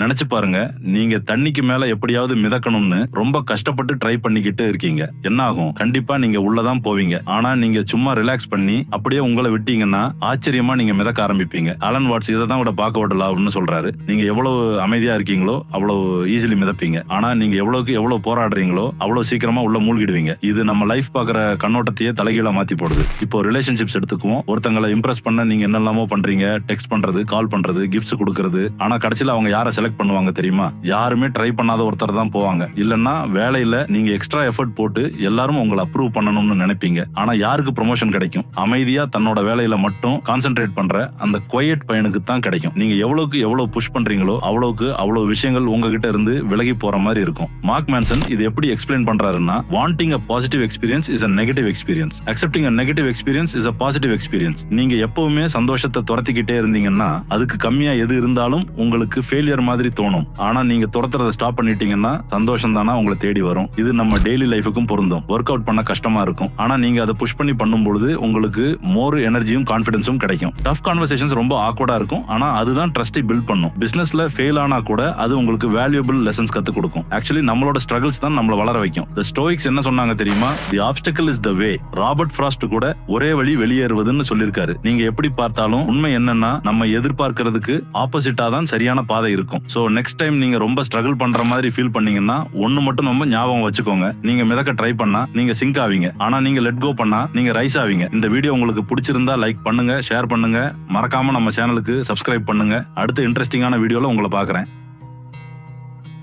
நினைச்சு பாருங்க, நீங்க தண்ணிக்கு மேல எப்படியாவது மிதக்கணும்னு ரொம்ப கஷ்டப்பட்டு ட்ரை பண்ணிக்கிட்டு இருக்கீங்க. என்ன ஆகும்? கண்டிப்பா நீங்க உள்ளதான் போவீங்க. ஆனா நீங்க சும்மா ரிலாக்ஸ் பண்ணி அப்படியே உங்களை விட்டீங்கன்னா ஆச்சரியமா நீங்க மிதக்க ஆரம்பிப்பீங்க. அலன் வாட்ஸ் இதை தான் கூட பார்க்க விடலாம்னு சொல்றாரு. நீங்க எவ்வளவு அமைதியா இருக்கீங்களோ அவ்வளவு ஈஸிலி மிதப்பீங்க. ஆனா நீங்க எவ்வளவு போராடுறீங்களோ அவ்வளவு சீக்கிரமா உள்ள மூழ்கிடுவீங்க. இது நம்ம லைஃப் பாக்குற கண்ணோட்டத்தையே தலைகீழா மாத்தி போடுது. இப்போ ரிலேஷன்ஷிப்ஸ் எடுத்துக்குவோம். ஒருத்தங்களை இம்ப்ரெஸ் பண்ண நீங்க என்னெல்லாமோ பண்றீங்க, டெக்ஸ்ட் பண்றது, கால் பண்றது, கிஃப்ட்ஸ் கொடுக்கறது. ஆனா கடைசியில அவங்க யாரை செலக்ட் பண்ணுவாங்க தெரியுமா? யாருமே ட்ரை பண்ணாத ஒருத்தர் தான் போவாங்க. இல்லன்னா வேலையில நீங்க எக்ஸ்ட்ரா எஃபர்ட் போட்டு எல்லாரும் உங்களை அப்ரூவ் பண்ணணும்னு நினைப்பீங்க. ஆனா யாருக்கு ப்ரமோஷன் கிடைக்கும்? அமைதியா தன்னோட வேலையில மட்டும் கான்சென்ட்ரேட் பண்ற அந்த குவைட் பையனுக்கு தான் கிடைக்கும். நீங்க எவ்வளவு புஷ் பண்றீங்களோ அவ்வளவு விஷயங்கள் உங்ககிட்ட இருந்து விலகி போற மாதிரி இருக்கும். மார்க் மேன்சன் இது எப்படி எக்ஸ்பிளைன் பண்றாருன்னா, wanting a positive experience is a negative experience. Accepting a negative experience is a positive experience. நீங்க எப்பவுமே சந்தோஷத்தை துரத்திக்கிட்டே இருந்தீங்கன்னா அதுக்கு கம்மியா எது இருந்தாலும் உங்களுக்கு ஃபெயிலியர் மாதிரி தோணும். ஆனா நீங்க துரத்துறத ஸ்டாப் பண்ணிட்டீங்கன்னா சந்தோஷம் தானா உங்களை தேடி வரும். இது நம்ம டெய்லி லைஃபுக்கும் பொருந்தும். ஒர்க் அவுட் பண்ண கஷ்டமா இருக்கும். ஆனா நீங்க அதை புஷ் பண்ணி பண்ணும்பொழுது உங்களுக்கு மோர் எனர்ஜியும் கான்ஃபிடன்ஸும் கிடைக்கும். டஃப் கான்வர்சேஷன்ஸ் ரொம்ப ஆக்வர்டா இருக்கும். ஆனா அதுதான் ட்ரஸ்டை பில்ட் பண்ணும். பிசினஸ்ல ஃபெயில் ஆனா கூட அது உங்களுக்கு வேல்யூபிள் லெசன்ஸ் கத்து கொடுக்கும். ஆக்சுவலி நம்மளோட ஸ்ட்ரகிள்ஸ் தான் நம்மள வளர வைக்கும். தி ஸ்டோயிக்ஸ் என்ன சொன்னாங்க தெரியுமா? The obstacle is the way. Robert Frost கூட ஒரே வழி வெளியேறுவதுன்னு சொல்லியிருக்காரு. நீங்க எப்படி பார்த்தாலும் உண்மை என்னன்னா, நம்ம எதிர்பார்க்கிறதுக்கு ஆப்போசிட்டா தான் சரியான பாதை இருக்கும். சோ நெக்ஸ்ட் டைம் நீங்க ரொம்ப ஸ்ட்ரகிள் பண்ற மாதிரி ஃபீல் பண்ணீங்கன்னா ஒன்னு மட்டும் நம்ம ஞாபகம் வச்சுக்கோங்க. நீங்க மிதக்க ட்ரை பண்ணா நீங்க சிங்க் ஆவீங்க. ஆனா நீங்க லெட் கோ பண்ணா நீங்க ரைஸ் ஆவீங்க. இந்த வீடியோ உங்களுக்கு பிடிச்சிருந்தா லைக் பண்ணுங்க, ஷேர் பண்ணுங்க. மறக்காம நம்ம சேனலுக்கு சப்ஸ்கிரைப் பண்ணுங்க. அடுத்த இன்ட்ரெஸ்டிங்கான வீடியோல உங்களை பார்க்கறேன்.